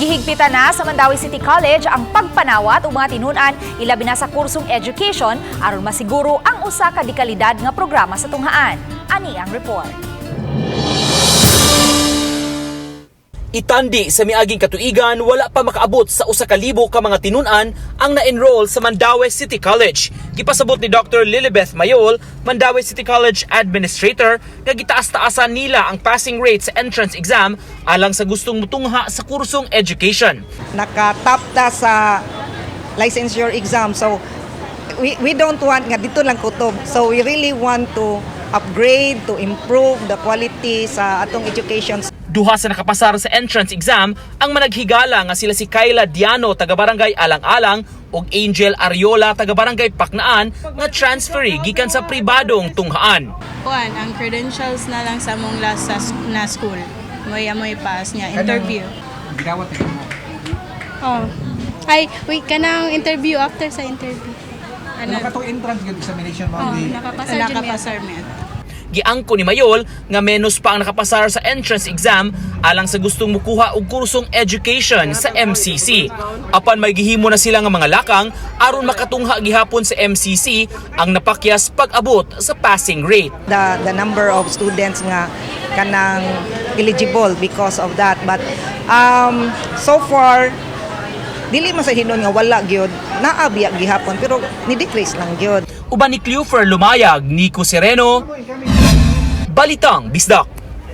Gihigpitan na sa Mandawi City College ang pagpanawat ug mga tinunan ilabi na sa kursong education aron masiguro ang usa ka dekalidad nga programa sa tunghaan. Ani ang report. Itandi sa miaging katuigan, wala pa makaabot sa 1,000 ka mga tinunan ang na-enroll sa Mandawi City College. Gipasabot ni Dr. Lilibeth Mayol, Mandawi City College Administrator, nga gitaas-taasan nila ang passing rate sa entrance exam alang sa gustong mutungha sa kursong education. Nakatap ta sa licensure exam, so we don't want nga dito lang kutob. So we really want to upgrade, to improve the quality sa atong education. Duha sa nakapasar sa entrance exam ang managhigala nga sila si Kayla Diano taga Barangay Alang-Alang ug Angel Ariola taga Barangay Paknaan nga transferee gikan sa pribadong tunghaan. Kuan, ang credentials na lang sa mong last na school. Moy pass niya interview. Gidawat na mo. Oh. Ay, wait ka ng interview after sa interview. Ano ka itong entrance examination mo? Oh, nakapasar dyan. Giangko ni Mayol nga menos pa ang nakapasar sa entrance exam alang sa gustong mukuha og kursong education sa MCC. Apan may gihimo na sila nga mga lakang aron makatungha gihapon sa MCC ang napakyas pag-abot sa passing rate. The number of students nga kanang eligible because of that, but so far dili man sa hinon nga wala gyud naabiya gihapon pero ni-decrease lang gyud. Uban ni Cleofer Lumayag, Nico Sereno, Balitang Bisdak.